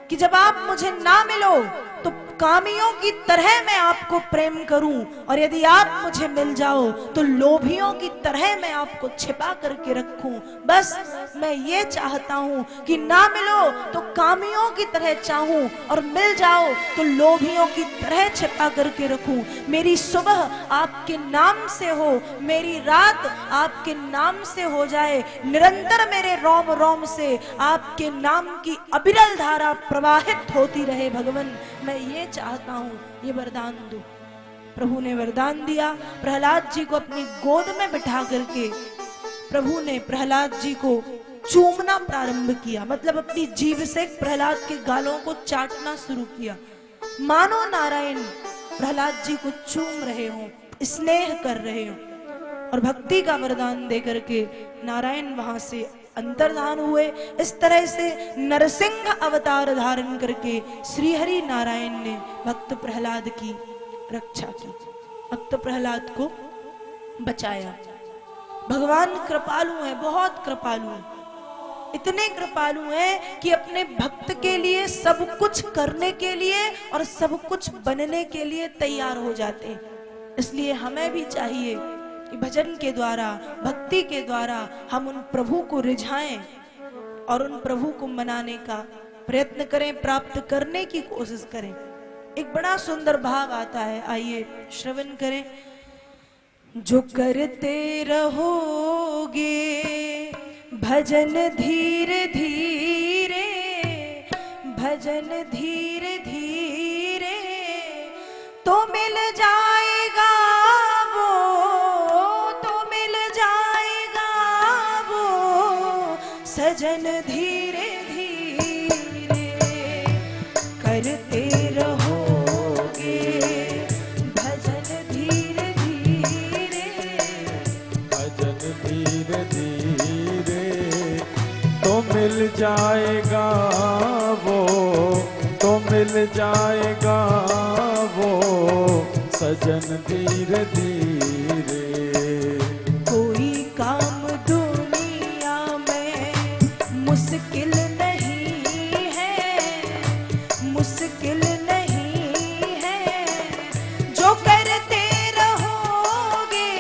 कि जब आप मुझे ना मिलो तो कामियों की तरह मैं आपको प्रेम करूं, और यदि आप मुझे मिल जाओ तो लोभियों की तरह मैं आपको छिपा करके रखूं। बस मैं ये चाहता हूं कि ना मिलो तो कामियों की तरह चाहूं, और मिल जाओ तो लोभियों की तरह छिपा करके रखूं। मेरी सुबह आपके नाम से हो, मेरी रात आपके नाम से हो जाए, निरंतर मेरे रोम रोम से आपके नाम की अविरल धारा प्रवाहित होती रहे। भगवान मैं ये चाहता हूं, ये वरदान दो। प्रभु ने वरदान दिया। प्रहलाद जी को अपनी गोद में बिठा करके प्रभु ने प्रहलाद जी को चूमना प्रारंभ किया, मतलब अपनी जीभ से प्रहलाद के गालों को चाटना शुरू किया, मानो नारायण प्रहलाद जी को चूम रहे हों, स्नेह कर रहे हों। और भक्ति का वरदान देकर के नारायण वहां से अंतर्धान हुए। इस तरह से नरसिंह अवतार धारण करके श्री हरि नारायण ने भक्त प्रहलाद की रक्षा की, भक्त प्रहलाद को बचाया। भगवान कृपालु है, बहुत कृपालु है, इतने कृपालु हैं कि अपने भक्त के लिए सब कुछ करने के लिए और सब कुछ बनने के लिए तैयार हो जाते हैं। इसलिए हमें भी चाहिए कि भजन के द्वारा, भक्ति के द्वारा हम उन प्रभु को रिझाएं और उन प्रभु को मनाने का प्रयत्न करें, प्राप्त करने की कोशिश करें। एक बड़ा सुंदर भाव आता है, आइए श्रवण करें। जो करते रहोगे भजन धीरे धीरे, भजन धीरे धीरे, तो मिल जाएगा वो, तो मिल जाएगा वो सजन धीरे धीरे। करते रहोगे भजन धीरे धीरे, भजन धीरे धीरे, तो मिल जाएगा वो, तो मिल जाएगा वो सजन धीरे धीरे। कोई काम दुनिया में मुश्किल नहीं है, मुश्किल नहीं है। जो करते रहोगे,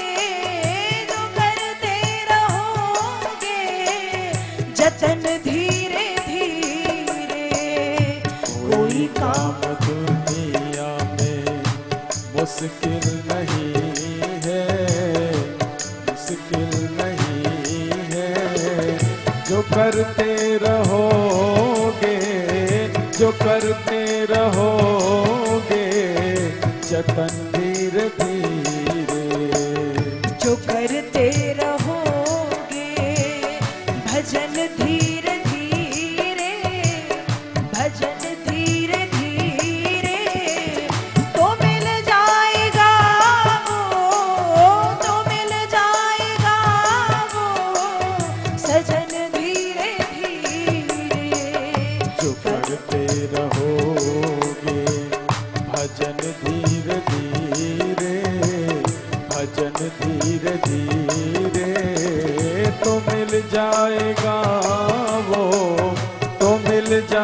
जो करते रहोगे जतन धीरे धीरे। कोई काम दुनिया में मुश्किल नहीं है, मुश्किल नहीं है। जो करते रहोगे, जो करते रहोगे जतन धीरे धीरे। जो करते रहोगे भजन धीरे धीरे, भजन धीरे धीरे, तो मिल जाएगा वो, तो मिल जाएगा वो सजन धीरे धीरे।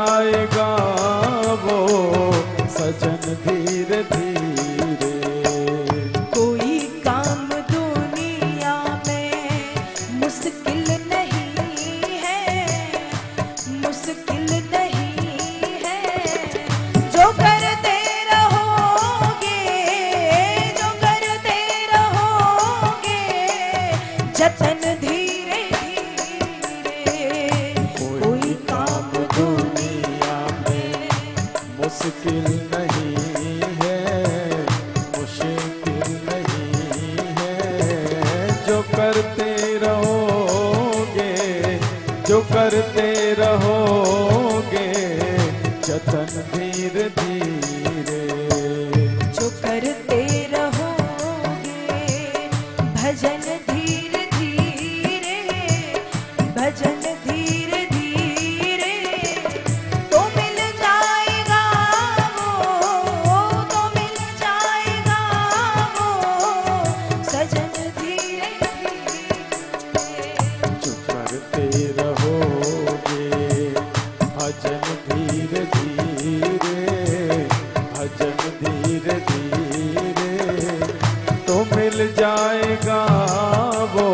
जाएगा वो सजन धीरे धीरे। कोई काम दुनिया में मुश्किल नहीं है, मुश्किल नहीं है। जो करते रहोगे, जो करते रहोगे जतन धीरे धीरे। कोई काम दुनिया में मुश्किल नहीं है, मुश्किल नहीं है। जो करते रहोगे, जो करते रहोगे जतन धीरे धीरे। जो करते रहोगे भजन धीरे धीरे, भजन धीरे धीरे तो मिल जाएगा वो, तो मिल जाएगा वो सजन धीरे धीरे। जो करते रहोगे भजन धीरे धीरे, भजन धीरे धीरे तो मिल जाएगा वो,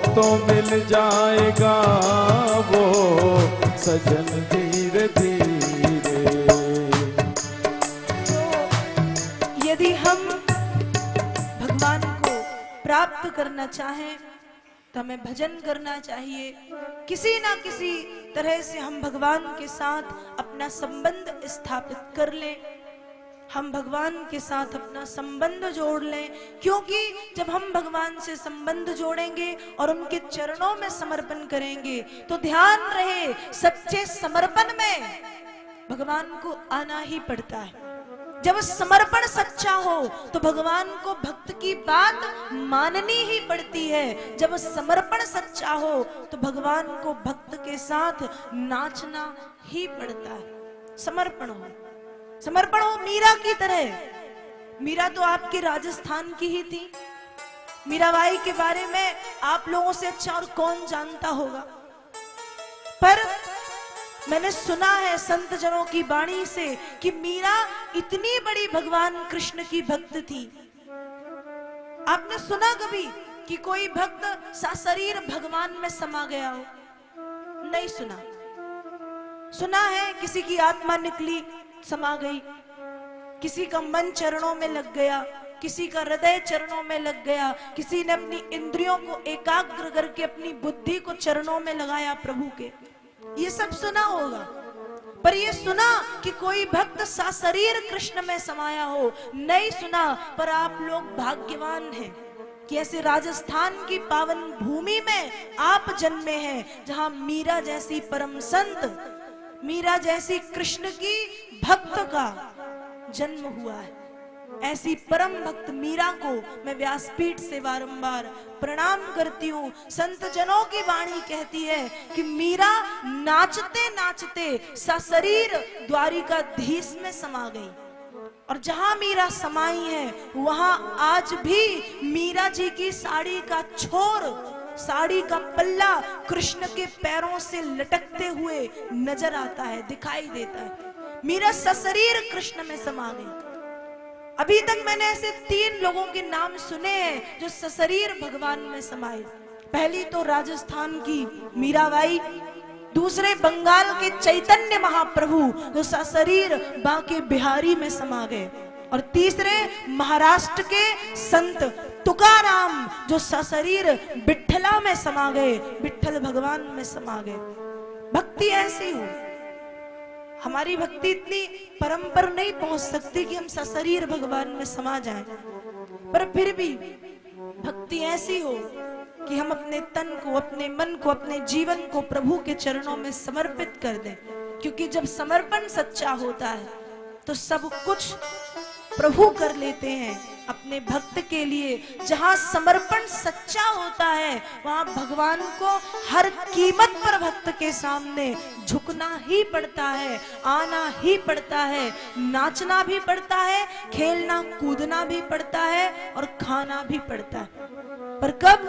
तो मिल जाएगा वो सजन धीरे धीरे। तो यदि हम भगवान को प्राप्त करना चाहें तो हमें भजन करना चाहिए। किसी ना किसी तरह से हम भगवान के साथ अपना संबंध स्थापित कर लें, हम भगवान के साथ अपना संबंध जोड़ लें। क्योंकि जब हम भगवान से संबंध जोड़ेंगे और उनके चरणों में समर्पण करेंगे तो ध्यान रहे, सच्चे समर्पण में भगवान को आना ही पड़ता है। जब समर्पण सच्चा हो तो भगवान को भक्त की बात माननी ही पड़ती है। जब समर्पण सच्चा हो तो भगवान को भक्त के साथ नाचना ही पड़ता है। समर्पण हो, समर्पण हो मीरा की तरह। मीरा तो आपके राजस्थान की ही थी। मीराबाई के बारे में आप लोगों से अच्छा और कौन जानता होगा। पर मैंने सुना है संत जनों की वाणी से कि मीरा इतनी बड़ी भगवान कृष्ण की भक्त थी। आपने सुना कभी कि कोई भक्त सशरीर भगवान में समा गया हो? नहीं सुना। सुना है किसी की आत्मा निकली, समा गई, किसी का मन चरणों में लग गया, किसी का हृदय चरणों में लग गया, किसी ने अपनी इंद्रियों को एकाग्र करके अपनी बुद्धि को चरणों में लगाया प्रभु के। ये सब सुना होगा, पर ये सुना कि कोई भक्त सशरीर कृष्ण में समाया हो नहीं सुना। पर आप लोग भाग्यवान हैं कि ऐसे राजस्थान की पावन भूमि में आप जन्मे हैं जहां मीरा जैसी परम संत, मीरा जैसी कृष्ण की भक्त का जन्म हुआ है। ऐसी परम भक्त मीरा को मैं व्यासपीठ से बारंबार प्रणाम करती हूँ। संत जनों की वाणी कहती है कि मीरा नाचते नाचते सशरीर द्वारिकाधीश में समा गई। और जहां मीरा समाई है वहां आज भी मीरा जी की साड़ी का छोर, साड़ी का पल्ला कृष्ण के पैरों से लटकते हुए नजर आता है, दिखाई देता है। मीरा सशरीर कृष्ण में समा गई। अभी तक मैंने ऐसे 3 लोगों के नाम सुने हैं जो सशरीर भगवान में समाये। पहली तो राजस्थान की मीराबाई, दूसरे बंगाल के चैतन्य महाप्रभु जो सशरीर बांके बिहारी में समा गए, और तीसरे महाराष्ट्र के संत तुकाराम जो सशरीर विठला में समा गए, विठल भगवान में समा गए। भक्ति ऐसी हो, हमारी भक्ति इतनी परम पर नहीं पहुंच सकती कि हम सशरीर भगवान में समा जाएं, पर फिर भी भक्ति ऐसी हो कि हम अपने तन को, अपने मन को, अपने जीवन को प्रभु के चरणों में समर्पित कर दें। क्योंकि जब समर्पण सच्चा होता है तो सब कुछ प्रभु कर लेते हैं अपने भक्त के लिए। जहां समर्पण सच्चा होता है वहां भगवान को हर कीमत पर भक्त के सामने झुकना ही पड़ता है, आना ही पड़ता है, नाचना भी पड़ता है, खेलना कूदना भी पड़ता है और खाना भी पड़ता है। पर कब?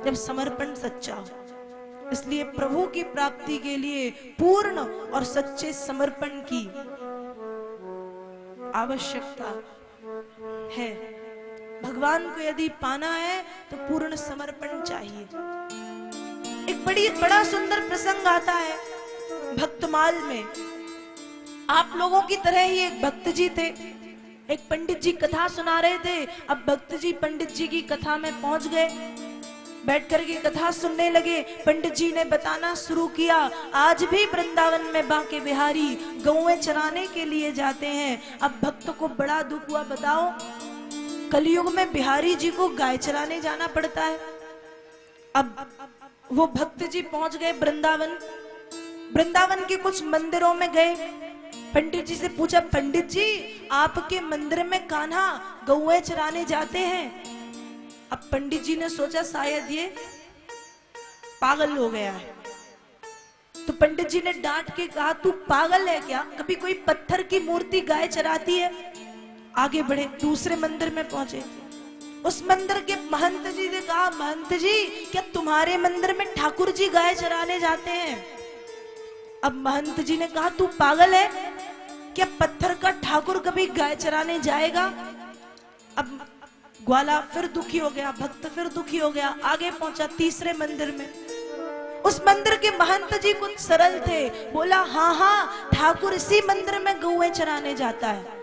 जब समर्पण सच्चा हो। इसलिए प्रभु की प्राप्ति के लिए पूर्ण और सच्चे समर्पण की आवश्यकता है। भगवान को यदि पाना है तो पूर्ण समर्पण चाहिए। एक बड़ा सुंदर प्रसंग आता है भक्तमाल में। आप लोगों की तरह ही एक भक्त जी थे। एक पंडित जी कथा सुना रहे थे। अब भक्त जी पंडित जी की कथा में पहुंच गए, बैठ करके कथा सुनने लगे। पंडित जी ने बताना शुरू किया, आज भी वृंदावन में बांके बिहारी गौएं चराने के लिए जाते हैं। अब भक्त को बड़ा दुख हुआ, बताओ कलयुग में बिहारी जी को गाय चराने जाना पड़ता है। अब वो भक्त जी पहुंच गए वृंदावन। वृंदावन के कुछ मंदिरों में गए, पंडित जी से पूछा, पंडित जी आपके मंदिर में कान्हा गौएं चराने जाते हैं। अब पंडित जी ने सोचा शायद ये पागल हो गया है, तो पंडित जी ने डांट के कहा, तू पागल है क्या? कभी कोई पत्थर की मूर्ति गाय चराती है? आगे बढ़े, दूसरे मंदिर में पहुंचे। उस मंदिर के महंत जी ने कहा, महंत जी क्या तुम्हारे मंदिर में ठाकुर जी गाय चराने जाते हैं? अब महंत जी ने कहा, तू पागल है क्या? पत्थर का ठाकुर कभी गाय चराने जाएगा? अब ग्वाला फिर दुखी हो गया, भक्त फिर दुखी हो गया। आगे पहुंचा तीसरे मंदिर में। उस मंदिर के महंत जी कुछ सरल थे, बोला, हाँ हाँ ठाकुर इसी मंदिर में गौएं चराने जाता है।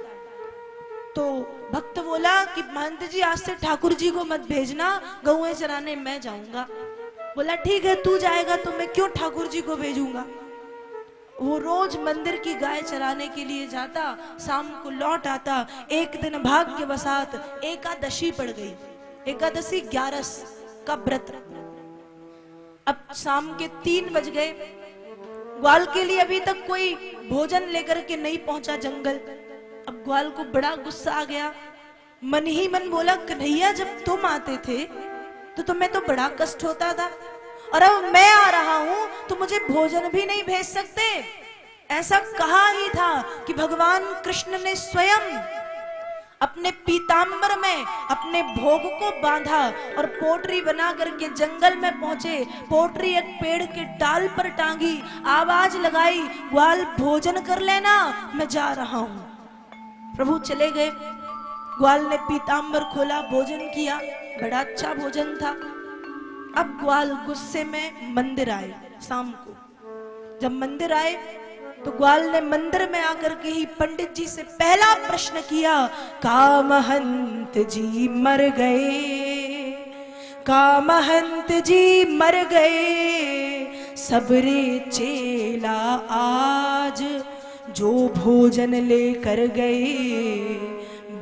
तो भक्त बोला कि महंत जी आज से ठाकुर जी को मत भेजना, गौएं चराने मैं जाऊंगा। बोला ठीक है तू जाएगा तो मैं क्यों ठाकुर जी को भेजूंगा। वो रोज मंदिर की गाय चराने के लिए जाता, शाम को लौट आता। एक दिन भाग्यवशात एकादशी पड़ गई, एकादशी 11 का व्रत। अब शाम के 3 बज गए, ग्वाल के लिए अभी तक कोई भोजन लेकर के नहीं पहुंचा जंगल। अब ग्वाल को बड़ा गुस्सा आ गया, मन ही मन बोला, कन्हैया जब तुम आते थे तो तुम्हें तो बड़ा कष्ट होता था, और अब मैं आ रहा हूं तो मुझे भोजन भी नहीं भेज सकते। ऐसा कहा ही था कि भगवान कृष्ण ने स्वयं अपने पीतांबर में अपने भोग को बांधा और पोटरी बना करके जंगल में पहुंचे। पोटरी एक पेड़ के डाल पर टांगी, आवाज लगाई, ग्वाल भोजन कर लेना, मैं जा रहा हूं। प्रभु चले गए। ग्वाल ने पीतांबर खोला, भोजन किया, बड़ा अच्छा भोजन था। अब ग्वाल गुस्से में मंदिर आए शाम को। जब मंदिर आए तो ग्वाल ने मंदिर में आकर के ही पंडित जी से पहला प्रश्न किया, कामहंत जी मर गए, कामहंत जी मर गए, सबरे चेला आज जो भोजन लेकर गए,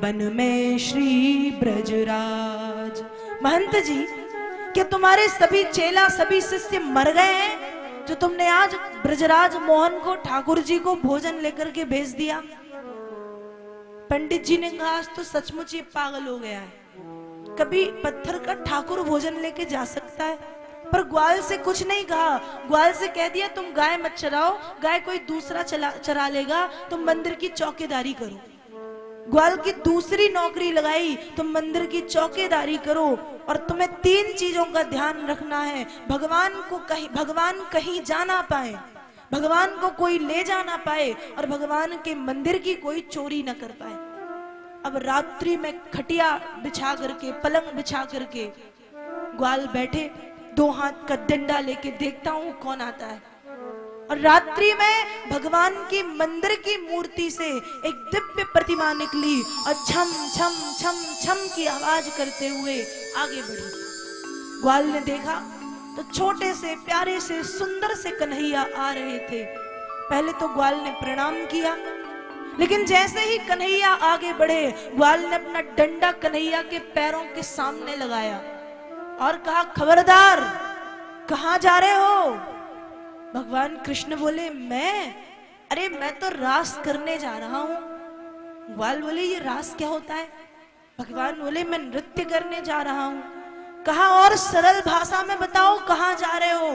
बन में श्री ब्रजराज। महंत जी क्या तुम्हारे सभी चेला सभी शिष्य मर गए हैं जो तुमने आज ब्रजराज मोहन को ठाकुर जी को भोजन लेकर के भेज दिया? पंडित जी ने कहा, आज तो सचमुच ये पागल हो गया है, कभी पत्थर का ठाकुर भोजन लेके जा सकता है? पर ग्वाल से कुछ नहीं कहा, ग्वाल से कह दिया तुम गाय मत चराओ, गाय कोई दूसरा चरा लेगा, तुम मंदिर की चौकीदारी करो। ग्वाल की दूसरी नौकरी लगाई, तुम मंदिर की चौकीदारी करो, और तुम्हें 3 चीजों का ध्यान रखना है। भगवान कहीं जा ना पाए, भगवान को कोई ले जा ना पाए, और भगवान के मंदिर की कोई चोरी ना कर पाए। अब रात्रि में खटिया बिछा करके, पलंग बिछा करके ग्वाल बैठे, 2 हाथ का डंडा लेके देखता हूं कौन आता है। और रात्रि में भगवान की मंदिर की मूर्ति से एक दिव्य प्रतिमा निकली और छम छम छम छम की आवाज करते हुए आगे बढ़ी। ग्वाल ने देखा तो छोटे से प्यारे से सुंदर से कन्हैया आ रहे थे। पहले तो ग्वाल ने प्रणाम किया, लेकिन जैसे ही कन्हैया आगे बढ़े, ग्वाल ने अपना डंडा कन्हैया के पैरों के सामने लगाया और कहा, खबरदार कहां जा रहे हो? भगवान कृष्ण बोले, अरे मैं तो रास करने जा रहा हूं। ग्वाल बोले, ये रास क्या होता है? भगवान बोले, मैं नृत्य करने जा रहा हूं। कहा, और सरल भाषा में बताओ कहां जा रहे हो?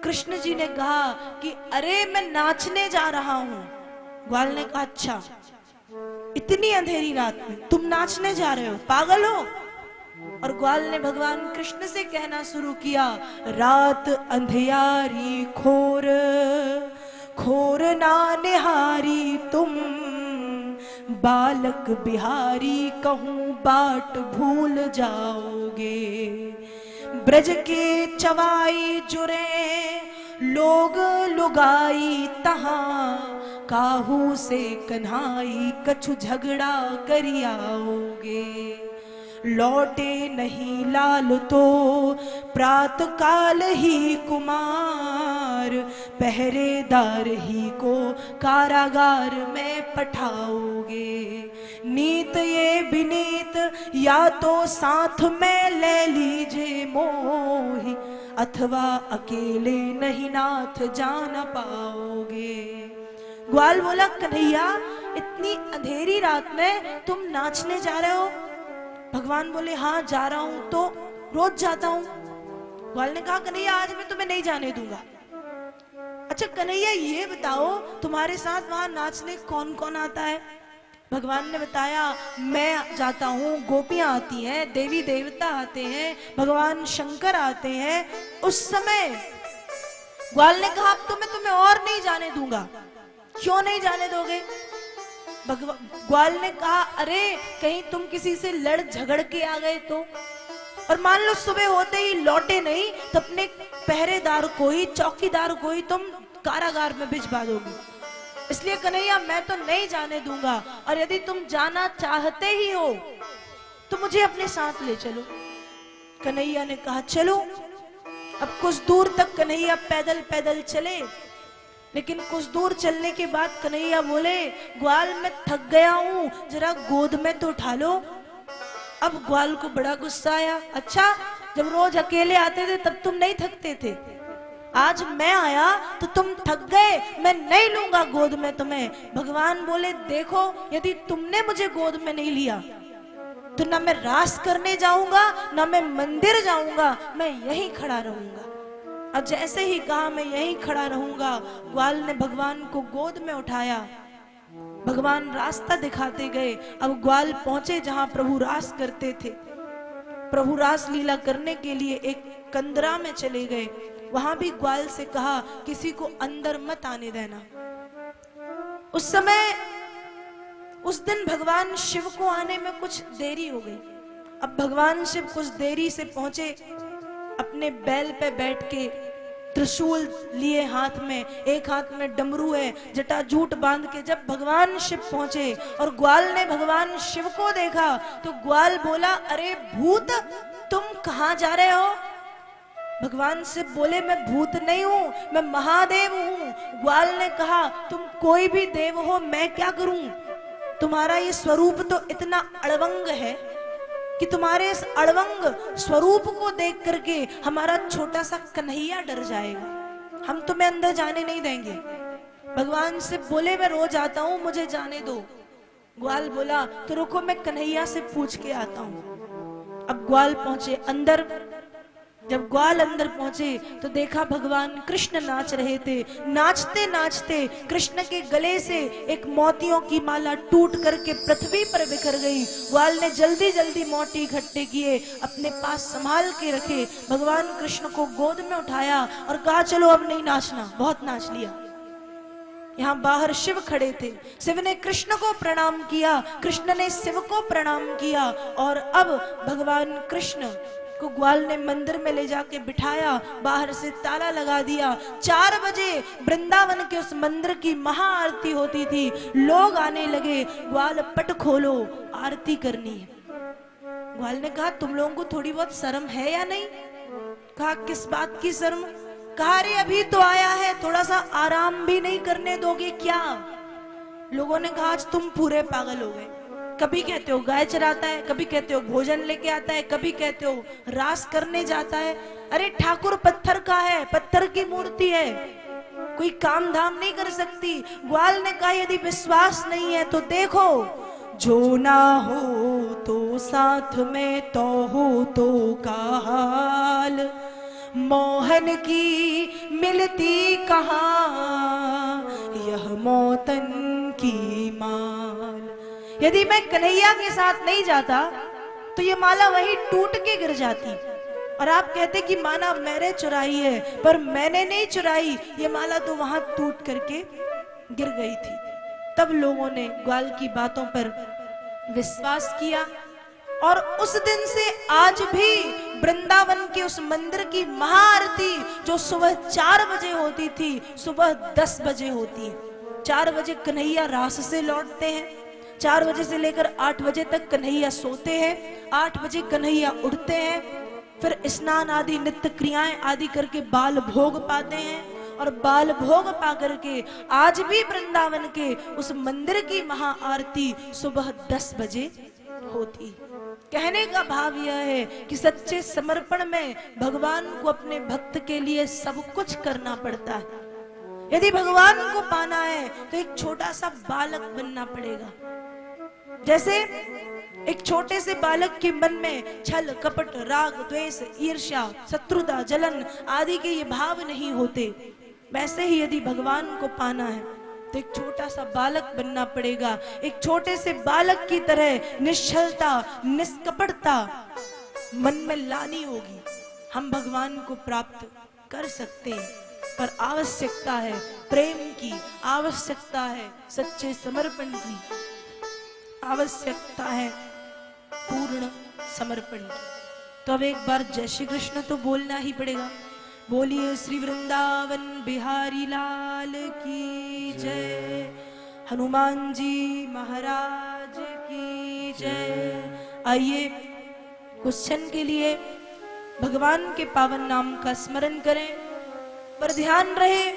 कृष्ण जी ने कहा कि अरे मैं नाचने जा रहा हूं। ग्वाल ने कहा, अच्छा इतनी अंधेरी रात में तुम नाचने जा रहे हो, पागल हो? और ग्वाल ने भगवान कृष्ण से कहना शुरू किया, रात अंधियारी खोर खोर ना निहारी तुम, बालक बिहारी कहूँ बाट भूल जाओगे। ब्रज के चवाई जुरे लोग लुगाई तहाँ, काहू से कन्हाई कछु झगड़ा करियाओगे। लौटे नहीं लाल तो प्रात काल ही कुमार, पहरेदार ही को कारागार में पठाओगे। नीत ये विनीत या तो साथ में ले लीजिए मोहि, अथवा अकेले नहीं नाथ जान पाओगे। ग्वाल बोला, कन्हैया इतनी अंधेरी रात में तुम नाचने जा रहे हो? भगवान बोले, हाँ जा रहा हूं, तो रोज जाता हूं। ग्वाल ने कहा, कन्हैया आज मैं तुम्हें नहीं जाने दूंगा। अच्छा कन्हैया ये बताओ, तुम्हारे साथ वहां नाचने कौन कौन आता है? भगवान ने बताया, मैं जाता हूँ, गोपियां आती हैं, देवी देवता आते हैं, भगवान शंकर आते हैं। उस समय ग्वाल ने कहा, अब तो मैं तुम्हें और नहीं जाने दूंगा। क्यों नहीं जाने दोगे? ग्वाल ने कहा, अरे कहीं तुम किसी से लड़ झगड़ के आ गए तो, और मान लो सुबह होते ही लौटे नहीं, तो अपने पहरेदार को ही, चौकीदार को ही तुम कारागार में भिजवा दोगे। इसलिए कन्हैया मैं तो नहीं जाने दूंगा, और यदि तुम जाना चाहते ही हो तो मुझे अपने साथ ले चलो। कन्हैया ने कहा, चलो। अब कुछ दूर तक कन्हैया पैदल पैदल चले, लेकिन कुछ दूर चलने के बाद कन्हैया बोले, ग्वाल मैं थक गया हूं, जरा गोद में तो उठा लो। अब ग्वाल को बड़ा गुस्सा आया, अच्छा जब रोज अकेले आते थे तब तुम नहीं थकते थे, आज मैं आया तो तुम थक गए, मैं नहीं लूंगा गोद में तुम्हें। भगवान बोले, देखो यदि तुमने मुझे गोद में नहीं लिया तो ना मैं रास करने जाऊंगा, ना मैं मंदिर जाऊंगा, मैं यहीं खड़ा रहूंगा। और जैसे ही कहा मैं यहीं खड़ा रहूंगा, ग्वाल ने भगवान को गोद में उठाया। भगवान रास्ता दिखाते गए। अब ग्वाल पहुंचे जहां प्रभु रास करते थे। प्रभु रास लीला करने के लिए एक कंदरा में चले गए। वहां भी ग्वाल से कहा, किसी को अंदर मत आने देना। उस समय उस दिन भगवान शिव को आने में कुछ देरी हो गई। अब भगवान शिव कुछ देरी से पहुंचे, अपने बैल पे बैठ के, त्रिशूल लिए हाथ में, एक हाथ में डमरू है, जटाजूट बांध के जब भगवान शिव पहुंचे और ग्वाल ने भगवान शिव को देखा तो ग्वाल बोला, अरे भूत तुम कहां जा रहे हो? भगवान शिव बोले, मैं भूत नहीं हूं, मैं महादेव हूं। ग्वाल ने कहा, तुम कोई भी देव हो, मैं क्या करूं? तुम्हारा ये स्वरूप तो इतना अड़वंग है कि तुम्हारे इस अड़वंग स्वरूप को देख करके हमारा छोटा सा कन्हैया डर जाएगा, हम तुम्हें अंदर जाने नहीं देंगे। भगवान से बोले, मैं रोज आता हूं, मुझे जाने दो। ग्वाल बोला, तो रुको मैं कन्हैया से पूछ के आता हूं। अब ग्वाल पहुंचे अंदर। जब ग्वाल अंदर पहुंचे तो देखा भगवान कृष्ण नाच रहे थे। नाचते नाचते कृष्ण के गले से एक मोतियों की माला टूट करके पृथ्वी पर बिखर गई। ग्वाल ने जल्दी जल्दी मोती इकट्ठे किए, अपने पास संभाल के रखे, भगवान कृष्ण को गोद में उठाया और कहा, चलो अब नहीं नाचना, बहुत नाच लिया। यहाँ बाहर शिव खड़े थे। शिव ने कृष्ण को प्रणाम किया, कृष्ण ने शिव को प्रणाम किया, और अब भगवान कृष्ण को ग्वाल ने मंदिर में ले जाके बिठाया, बाहर से ताला लगा दिया। 4 बजे वृंदावन के उस मंदिर की महाआरती होती थी। लोग आने लगे, ग्वाल पट खोलो, आरती करनी है। ग्वाल ने कहा, तुम लोगों को थोड़ी बहुत शर्म है या नहीं? कहा, किस बात की शर्म? कहा, अरे अभी तो आया है, थोड़ा सा आराम भी नहीं करने दोगे क्या? लोगों ने कहा, आज तुम पूरे पागल हो गए। कभी कहते हो गाय चराता है, कभी कहते हो भोजन लेके आता है, कभी कहते हो रास करने जाता है। अरे ठाकुर पत्थर का है, पत्थर की मूर्ति है, कोई काम धाम नहीं कर सकती। ग्वाल ने कहा, यदि विश्वास नहीं है तो देखो, जो ना हो तो साथ में तो हो तो का हाल, मोहन की मिलती कहाँ यह मौतन की माल। यदि मैं कन्हैया के साथ नहीं जाता तो ये माला वहीं टूट के गिर जाती। और आप कहते कि माला मैंने चुराई है, पर मैंने नहीं चुराई, ये माला तो वहां टूट करके गिर गई थी। तब लोगों ने ग्वाल की बातों पर विश्वास किया और उस दिन से आज भी वृंदावन के उस मंदिर की महाआरती जो सुबह 4 बजे होती थी, सुबह 10 बजे होती है। 4 बजे कन्हैया रास से लौटते हैं, 4 बजे से लेकर 8 बजे तक कन्हैया सोते हैं, 8 बजे कन्हैया उठते हैं, फिर स्नान आदि नित्य क्रियाएं आदि करके बाल भोग पाते हैं और बाल भोग पा करके आज भी वृंदावन के उस मंदिर की महाआरती सुबह 10 बजे होती। कहने का भाव यह है कि सच्चे समर्पण में भगवान को अपने भक्त के लिए सब कुछ करना पड़ता है। यदि भगवान को पाना है तो एक छोटा सा बालक बनना पड़ेगा। जैसे एक छोटे से बालक के मन में छल कपट राग द्वेष ईर्ष्या शत्रुता जलन आदि के ये भाव नहीं होते, वैसे ही यदि भगवान को पाना है तो एक छोटा सा बालक बनना पड़ेगा। एक छोटे से बालक की तरह निश्चलता निष्कपटता मन में लानी होगी। हम भगवान को प्राप्त कर सकते हैं, पर आवश्यकता है प्रेम की, आवश्यकता है सच्चे समर्पण की, आवश्यकता है पूर्ण समर्पण की। तो अब एक बार जय श्री कृष्ण तो बोलना ही पड़ेगा। बोलिए श्री वृंदावन बिहारी लाल की जय, हनुमान जी महाराज की जय। आइए कुछ क्षण के लिए भगवान के पावन नाम का स्मरण करें, पर ध्यान रहे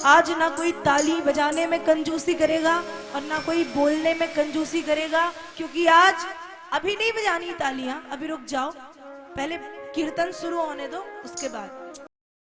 आज ना कोई ताली बजाने में कंजूसी करेगा और ना कोई बोलने में कंजूसी करेगा, क्योंकि आज अभी नहीं बजानी तालियां, अभी रुक जाओ, पहले कीर्तन शुरू होने दो, उसके बाद